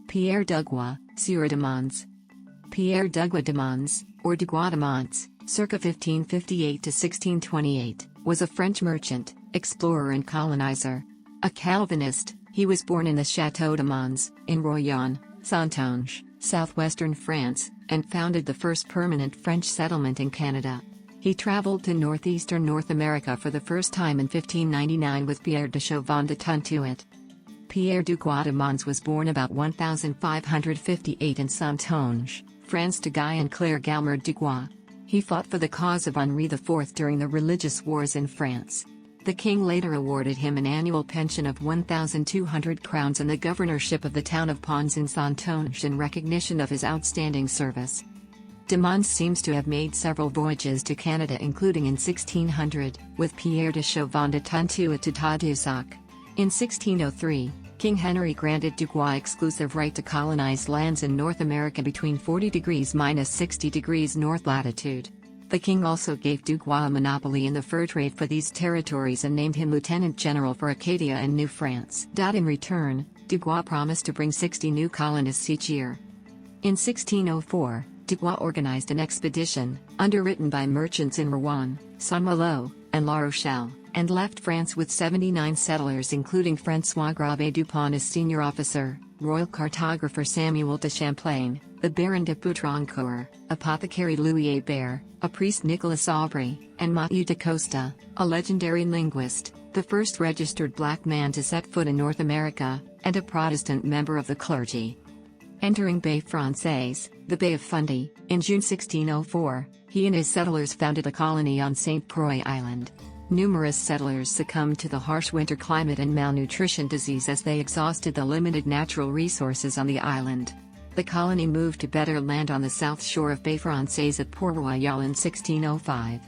Pierre Dugua, Sieur de Mons. Pierre Dugua de Mons, or Dugua de Mons, circa 1558 to 1628, was a French merchant, explorer and colonizer. A Calvinist, he was born in the Château de Mons, in Royan, Saintonge, southwestern France, and founded the first permanent French settlement in Canada. He traveled to northeastern North America for the first time in 1599 with Pierre de Chauvin de Tontuit. Pierre Dugua de Mons was born about 1558 in Saintonge, France to Guy and Claire Galmer Dugua. He fought for the cause of Henri IV during the religious wars in France. The king later awarded him an annual pension of 1,200 crowns and the governorship of the town of Pons in Saintonge in recognition of his outstanding service. De Mons seems to have made several voyages to Canada, including in 1600, with Pierre de Chauvin de Tontuit to Tadoussac. In 1603, King Henry granted Dugua exclusive right to colonize lands in North America between 40°-60° north latitude. The king also gave Dugua a monopoly in the fur trade for these territories and named him lieutenant general for Acadia and New France. In return, Dugua promised to bring 60 new colonists each year. In 1604, Dugua organized an expedition, underwritten by merchants in Rouen, Saint-Malo, and La Rochelle, and left France with 79 settlers, including François Gravé Dupont as senior officer, royal cartographer Samuel de Champlain, the Baron de Poutrincourt, apothecary Louis Hébert, a priest Nicolas Aubry, and Mathieu de Costa, a legendary linguist, the first registered black man to set foot in North America, and a Protestant member of the clergy. Entering Bay Française, the Bay of Fundy, in June 1604, he and his settlers founded a colony on St. Croix Island. Numerous settlers succumbed to the harsh winter climate and malnutrition disease as they exhausted the limited natural resources on the island. The colony moved to better land on the south shore of Bay Française at Port Royal in 1605.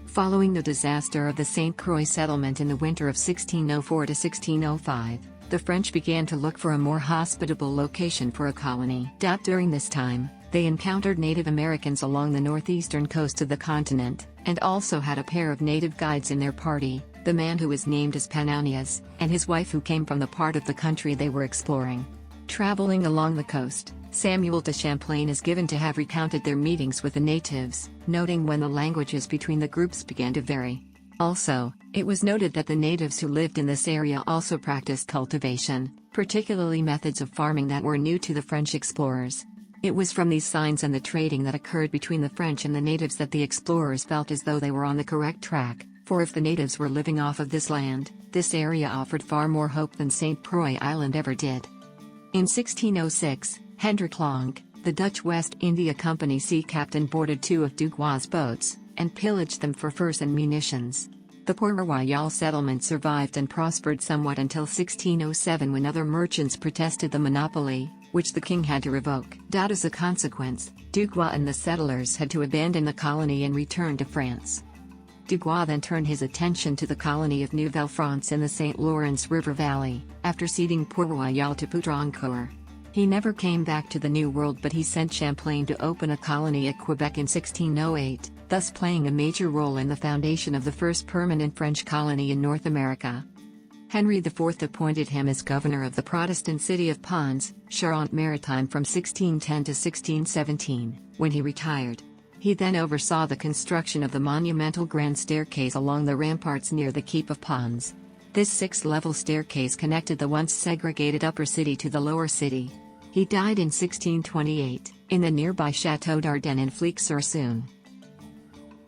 Following the disaster of the St. Croix settlement in the winter of 1604 to 1605, the French began to look for a more hospitable location for a colony. During this time, they encountered Native Americans along the northeastern coast of the continent, and also had a pair of native guides in their party, the man who was named as Panaunias, and his wife who came from the part of the country they were exploring. Traveling along the coast, Samuel de Champlain is given to have recounted their meetings with the natives, noting when the languages between the groups began to vary. Also, it was noted that the natives who lived in this area also practiced cultivation, particularly methods of farming that were new to the French explorers. It was from these signs and the trading that occurred between the French and the natives that the explorers felt as though they were on the correct track, for if the natives were living off of this land, this area offered far more hope than St. Croix Island ever did. In 1606, Hendrik Lonck, the Dutch West India Company sea captain, boarded 2 of Dugua's boats, and pillaged them for furs and munitions. The Port Royal settlement survived and prospered somewhat until 1607, when other merchants protested the monopoly, which the king had to revoke. As a consequence, Dugua and the settlers had to abandon the colony and return to France. Dugua then turned his attention to the colony of Nouvelle-France in the St. Lawrence River Valley, after ceding Port Royal to Poutrincourt. He never came back to the New World, but he sent Champlain to open a colony at Quebec in 1608, thus playing a major role in the foundation of the first permanent French colony in North America. Henry IV appointed him as governor of the Protestant city of Pons, Charente-Maritime from 1610 to 1617, when he retired. He then oversaw the construction of the monumental grand staircase along the ramparts near the Keep of Pons. This 6-level staircase connected the once segregated upper city to the lower city. He died in 1628, in the nearby Château d'Ardenne in Fliques-sur-Saône.